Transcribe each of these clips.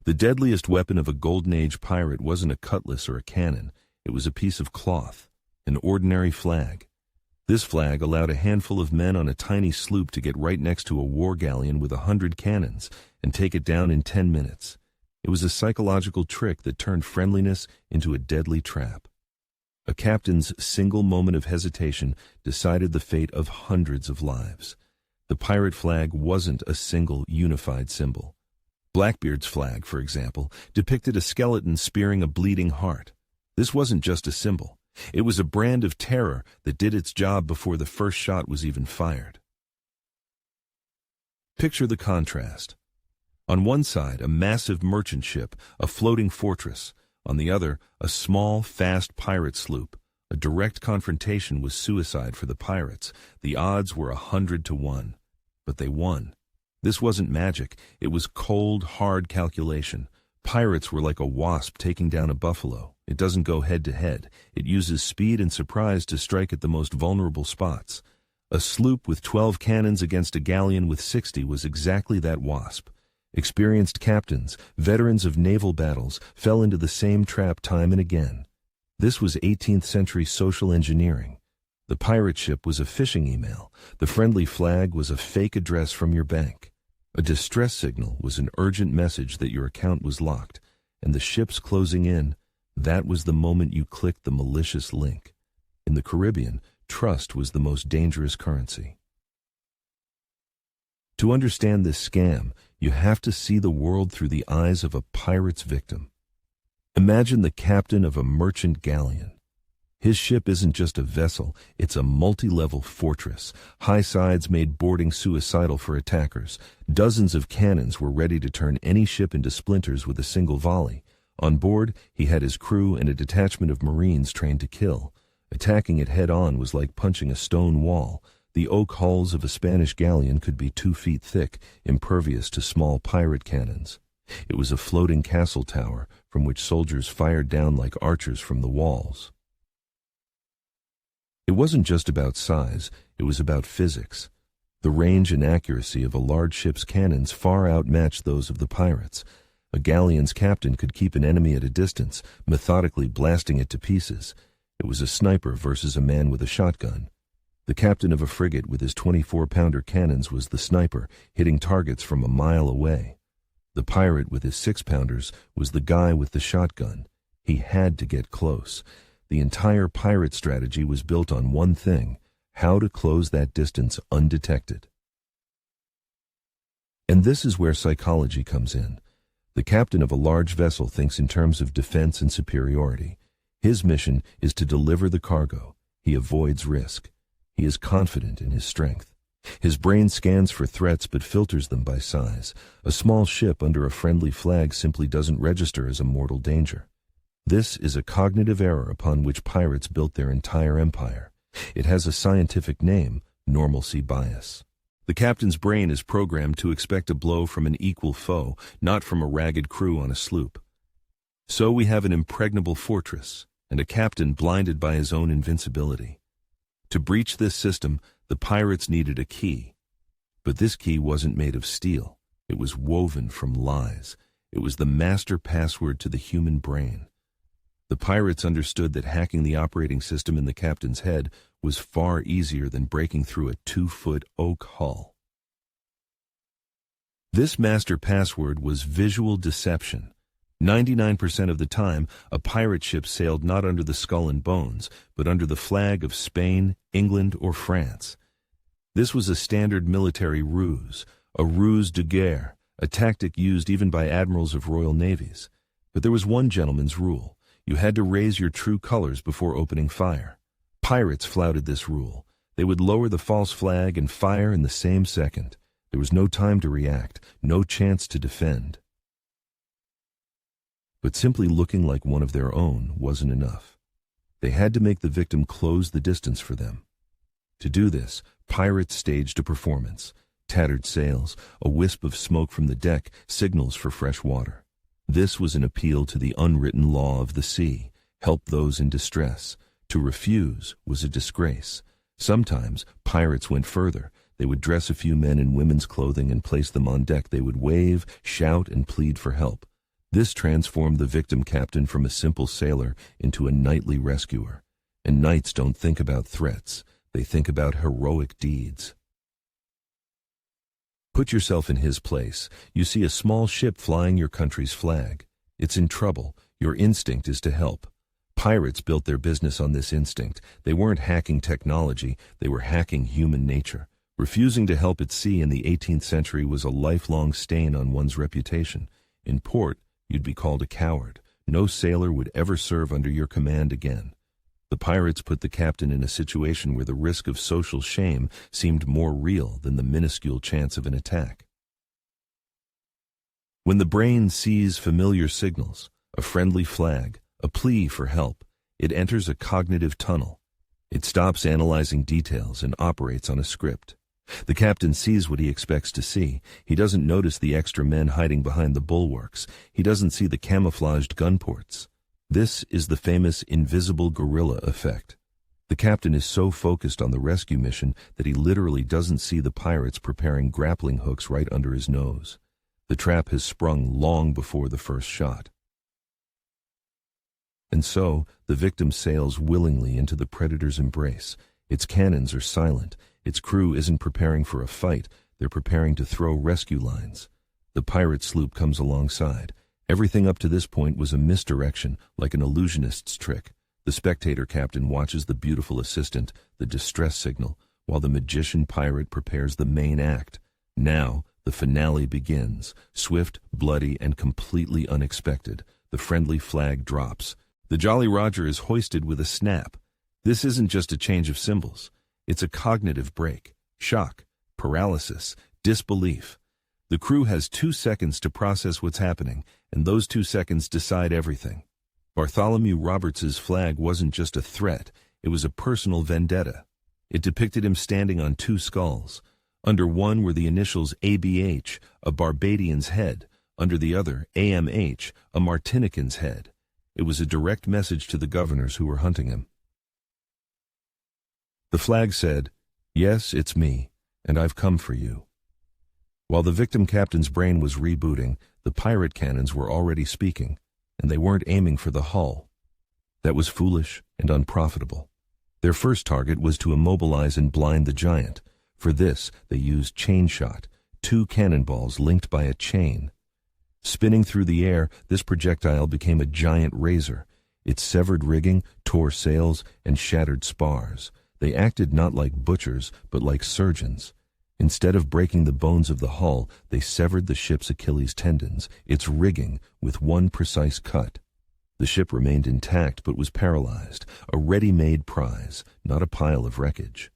The deadliest weapon of a Golden Age pirate wasn't a cutlass or a cannon. It was a piece of cloth, an ordinary flag. This flag allowed a handful of men on a tiny sloop to get right next to a war galleon with 100 cannons and take it down in 10 minutes. It was a psychological trick that turned friendliness into a deadly trap. A captain's single moment of hesitation decided the fate of hundreds of lives. The pirate flag wasn't a single unified symbol. Blackbeard's flag, for example, depicted a skeleton spearing a bleeding heart. This wasn't just a symbol. It was a brand of terror that did its job before the first shot was even fired. Picture the contrast. On one side, a massive merchant ship, a floating fortress. On the other, a small, fast pirate sloop. A direct confrontation was suicide for the pirates. The odds were 100 to 1. But they won. This wasn't magic. It was cold, hard calculation. Pirates were like a wasp taking down a buffalo. It doesn't go head-to-head. It uses speed and surprise to strike at the most vulnerable spots. A sloop with 12 cannons against a galleon with 60 was exactly that wasp. Experienced captains, veterans of naval battles, fell into the same trap time and again. This was 18th century social engineering. The pirate ship was a phishing email. The friendly flag was a fake address from your bank. A distress signal was an urgent message that your account was locked. And the ships closing in, that was the moment you clicked the malicious link. In the Caribbean, trust was the most dangerous currency. To understand this scam, you have to see the world through the eyes of a pirate's victim. Imagine the captain of a merchant galleon. His ship isn't just a vessel, it's a multi-level fortress. High sides made boarding suicidal for attackers. Dozens of cannons were ready to turn any ship into splinters with a single volley. On board, he had his crew and a detachment of Marines trained to kill. Attacking it head-on was like punching a stone wall. The oak hulls of a Spanish galleon could be 2 feet thick, impervious to small pirate cannons. It was a floating castle tower from which soldiers fired down like archers from the walls. It wasn't just about size, it was about physics. The range and accuracy of a large ship's cannons far outmatched those of the pirates. A galleon's captain could keep an enemy at a distance, methodically blasting it to pieces. It was a sniper versus a man with a shotgun. The captain of a frigate with his 24-pounder cannons was the sniper, hitting targets from a mile away. The pirate with his 6-pounders was the guy with the shotgun. He had to get close. The entire pirate strategy was built on one thing: how to close that distance undetected. And this is where psychology comes in. The captain of a large vessel thinks in terms of defense and superiority. His mission is to deliver the cargo. He avoids risk. He is confident in his strength. His brain scans for threats but filters them by size. A small ship under a friendly flag simply doesn't register as a mortal danger. This is a cognitive error upon which pirates built their entire empire. It has a scientific name: normalcy bias. The captain's brain is programmed to expect a blow from an equal foe, not from a ragged crew on a sloop. So we have an impregnable fortress, and a captain blinded by his own invincibility. To breach this system, the pirates needed a key. But this key wasn't made of steel. It was woven from lies. It was the master password to the human brain. The pirates understood that hacking the operating system in the captain's head was far easier than breaking through a 2-foot oak hull. This master password was visual deception. 99% of the time, a pirate ship sailed not under the skull and bones, but under the flag of Spain, England, or France. This was a standard military ruse, a ruse de guerre, a tactic used even by admirals of royal navies. But there was one gentleman's rule. You had to raise your true colors before opening fire. Pirates flouted this rule. They would lower the false flag and fire in the same second. There was no time to react, no chance to defend. But simply looking like one of their own wasn't enough. They had to make the victim close the distance for them. To do this, pirates staged a performance. Tattered sails, a wisp of smoke from the deck, signals for fresh water. This was an appeal to the unwritten law of the sea: help those in distress. To refuse was a disgrace. Sometimes pirates went further. They would dress a few men in women's clothing and place them on deck. They would wave, shout, and plead for help. This transformed the victim captain from a simple sailor into a knightly rescuer. And knights don't think about threats, they think about heroic deeds. Put yourself in his place. You see a small ship flying your country's flag. It's in trouble. Your instinct is to help. Pirates built their business on this instinct. They weren't hacking technology, they were hacking human nature. Refusing to help at sea in the 18th century was a lifelong stain on one's reputation. In port, you'd be called a coward. No sailor would ever serve under your command again. The pirates put the captain in a situation where the risk of social shame seemed more real than the minuscule chance of an attack. When the brain sees familiar signals, a friendly flag, a plea for help, it enters a cognitive tunnel. It stops analyzing details and operates on a script. The captain sees what he expects to see. He doesn't notice the extra men hiding behind the bulwarks. He doesn't see the camouflaged gun ports. This is the famous invisible gorilla effect. The captain is so focused on the rescue mission that he literally doesn't see the pirates preparing grappling hooks right under his nose. The trap has sprung long before the first shot. And so, the victim sails willingly into the predator's embrace. Its cannons are silent. Its crew isn't preparing for a fight. They're preparing to throw rescue lines. The pirate sloop comes alongside. Everything up to this point was a misdirection, like an illusionist's trick. The spectator captain watches the beautiful assistant, the distress signal, while the magician pirate prepares the main act. Now, the finale begins. Swift, bloody, and completely unexpected. The friendly flag drops. The Jolly Roger is hoisted with a snap. This isn't just a change of symbols. It's a cognitive break. Shock, paralysis, disbelief. The crew has 2 seconds to process what's happening, and those 2 seconds decide everything. Bartholomew Roberts's flag wasn't just a threat, it was a personal vendetta. It depicted him standing on 2 skulls. Under one were the initials ABH, a Barbadian's head. Under the other, AMH, a Martinican's head. It was a direct message to the governors who were hunting him. The flag said, "Yes, it's me, and I've come for you." While the victim captain's brain was rebooting, the pirate cannons were already speaking, and they weren't aiming for the hull. That was foolish and unprofitable. Their first target was to immobilize and blind the giant. For this, they used chain shot, 2 cannonballs linked by a chain. Spinning through the air, this projectile became a giant razor. It severed rigging, tore sails, and shattered spars. They acted not like butchers, but like surgeons. Instead of breaking the bones of the hull, they severed the ship's Achilles tendons, its rigging, with one precise cut. The ship remained intact but was paralyzed, a ready-made prize, not a pile of wreckage.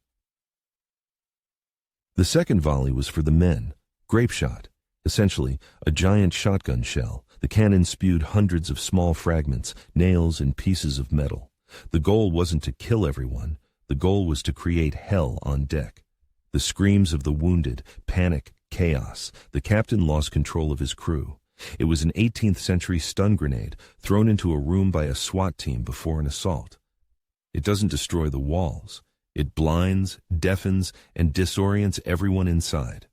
The second volley was for the men, grapeshot, essentially a giant shotgun shell. The cannon spewed hundreds of small fragments, nails and pieces of metal. The goal wasn't to kill everyone, the goal was to create hell on deck. The screams of the wounded, panic, chaos. The captain lost control of his crew. It was an 18th century stun grenade thrown into a room by a SWAT team before an assault. It doesn't destroy the walls. It blinds, deafens, and disorients everyone inside.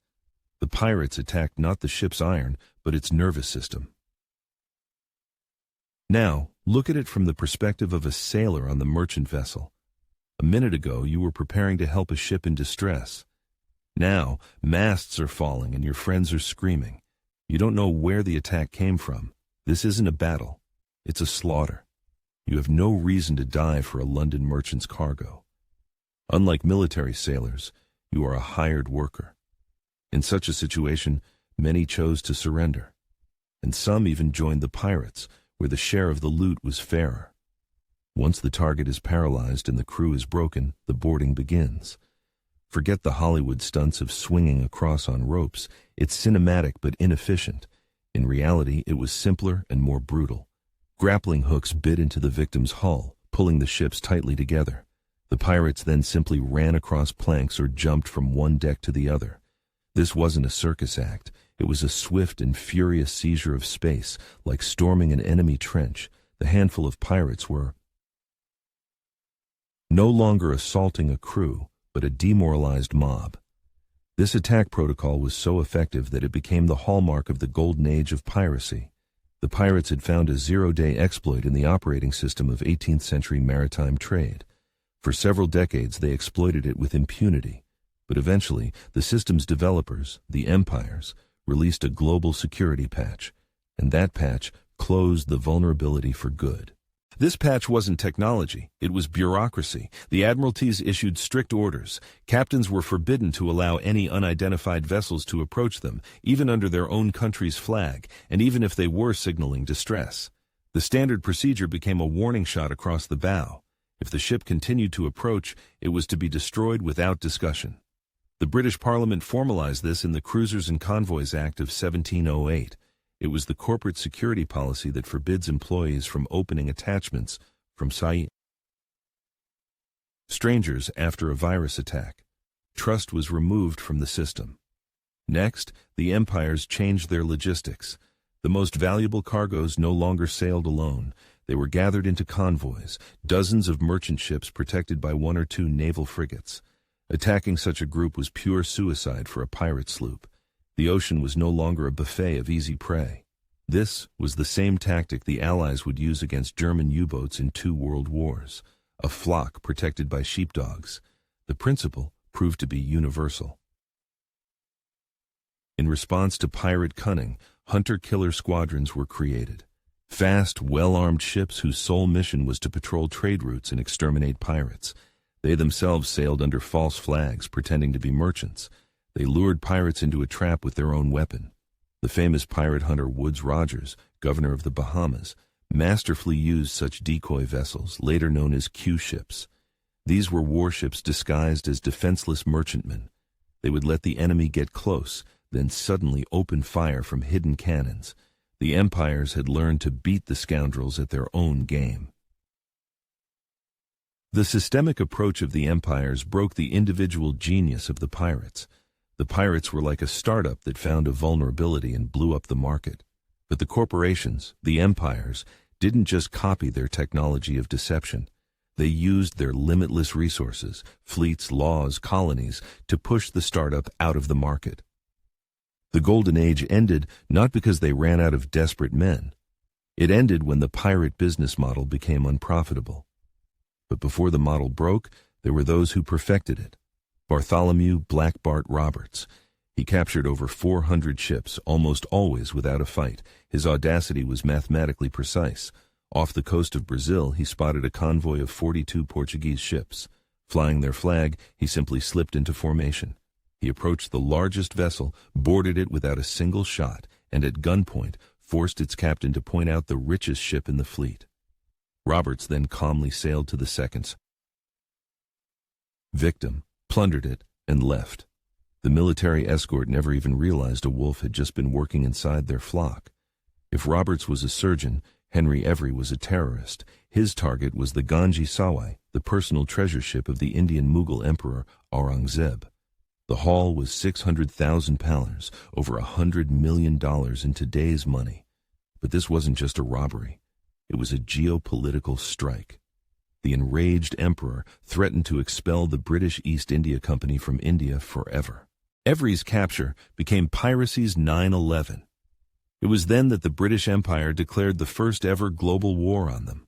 The pirates attacked not the ship's iron, but its nervous system. Now, look at it from the perspective of a sailor on the merchant vessel. A minute ago, you were preparing to help a ship in distress. Now, masts are falling and your friends are screaming. You don't know where the attack came from. This isn't a battle. It's a slaughter. You have no reason to die for a London merchant's cargo. Unlike military sailors, you are a hired worker. In such a situation, many chose to surrender. And some even joined the pirates, where the share of the loot was fairer. Once the target is paralyzed and the crew is broken, the boarding begins. Forget the Hollywood stunts of swinging across on ropes. It's cinematic but inefficient. In reality, it was simpler and more brutal. Grappling hooks bit into the victim's hull, pulling the ships tightly together. The pirates then simply ran across planks or jumped from one deck to the other. This wasn't a circus act. It was a swift and furious seizure of space, like storming an enemy trench. The handful of pirates were no longer assaulting a crew, but a demoralized mob. This attack protocol was so effective that it became the hallmark of the golden age of piracy. The pirates had found a zero-day exploit in the operating system of 18th-century maritime trade. For several decades they exploited it with impunity, but eventually the system's developers, the empires, released a global security patch, and that patch closed the vulnerability for good. This patch wasn't technology, it was bureaucracy. The admiralties issued strict orders. Captains were forbidden to allow any unidentified vessels to approach them, even under their own country's flag, and even if they were signaling distress. The standard procedure became a warning shot across the bow. If the ship continued to approach, it was to be destroyed without discussion. The British Parliament formalized this in the Cruisers and Convoys Act of 1708. It was the corporate security policy that forbids employees from opening attachments from strangers after a virus attack. Trust was removed from the system. Next, the empires changed their logistics. The most valuable cargoes no longer sailed alone. They were gathered into convoys, dozens of merchant ships protected by 1 or 2 naval frigates. Attacking such a group was pure suicide for a pirate sloop. The ocean was no longer a buffet of easy prey. This was the same tactic the Allies would use against German U-boats in 2 world wars, a flock protected by sheepdogs. The principle proved to be universal. In response to pirate cunning, hunter-killer squadrons were created. Fast, well-armed ships whose sole mission was to patrol trade routes and exterminate pirates. They themselves sailed under false flags, pretending to be merchants. They lured pirates into a trap with their own weapon. The famous pirate hunter Woodes Rogers, governor of the Bahamas, masterfully used such decoy vessels, later known as Q-ships. These were warships disguised as defenseless merchantmen. They would let the enemy get close, then suddenly open fire from hidden cannons. The empires had learned to beat the scoundrels at their own game. The systemic approach of the empires broke the individual genius of the pirates. The pirates were like a startup that found a vulnerability and blew up the market. But the corporations, the empires, didn't just copy their technology of deception. They used their limitless resources, fleets, laws, colonies, to push the startup out of the market. The Golden Age ended not because they ran out of desperate men. It ended when the pirate business model became unprofitable. But before the model broke, there were those who perfected it. Bartholomew Black Bart Roberts. He captured over 400 ships, almost always without a fight. His audacity was mathematically precise. Off the coast of Brazil, he spotted a convoy of 42 Portuguese ships. Flying their flag, he simply slipped into formation. He approached the largest vessel, boarded it without a single shot, and at gunpoint forced its captain to point out the richest ship in the fleet. Roberts then calmly sailed to the second victim, plundered it, and left. The military escort never even realized a wolf had just been working inside their flock. If Roberts was a surgeon, Henry Every was a terrorist. His target was the Ganji Sawai, the personal treasure ship of the Indian Mughal Emperor Aurangzeb. The haul was 600,000 pounds, over $100 million in today's money. But this wasn't just a robbery. It was a geopolitical strike. The enraged emperor threatened to expel the British East India Company from India forever. Every's capture became piracy's 9/11. It was then that the British Empire declared the first ever global war on them.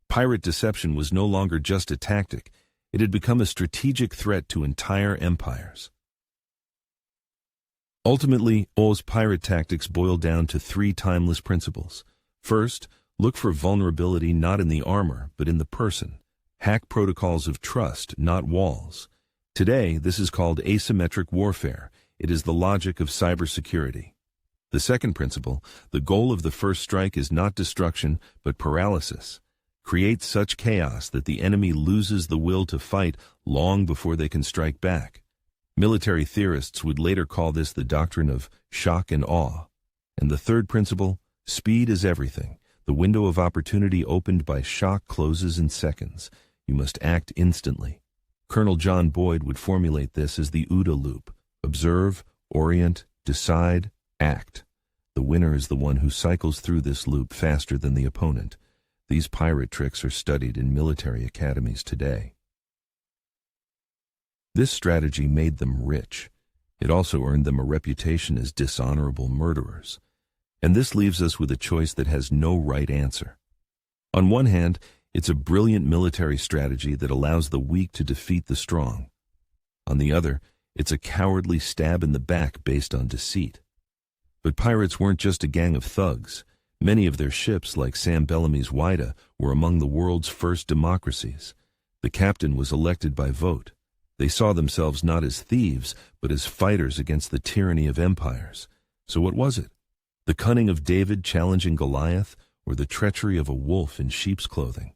Pirate deception was no longer just a tactic. It had become a strategic threat to entire empires. Ultimately, O's pirate tactics boiled down to 3 timeless principles. First, look for vulnerability not in the armor, but in the person. Hack protocols of trust, not walls. Today, this is called asymmetric warfare. It is the logic of cybersecurity. The second principle, the goal of the first strike is not destruction, but paralysis. Create such chaos that the enemy loses the will to fight long before they can strike back. Military theorists would later call this the doctrine of shock and awe. And the third principle, speed is everything. The window of opportunity opened by shock closes in seconds. You must act instantly. Colonel John Boyd would formulate this as the OODA loop. Observe, orient, decide, act. The winner is the one who cycles through this loop faster than the opponent. These pirate tricks are studied in military academies today. This strategy made them rich. It also earned them a reputation as dishonorable murderers. And this leaves us with a choice that has no right answer. On one hand, it's a brilliant military strategy that allows the weak to defeat the strong. On the other, it's a cowardly stab in the back based on deceit. But pirates weren't just a gang of thugs. Many of their ships, like Sam Bellamy's Whydah, were among the world's first democracies. The captain was elected by vote. They saw themselves not as thieves, but as fighters against the tyranny of empires. So what was it? The cunning of David challenging Goliath, or the treachery of a wolf in sheep's clothing?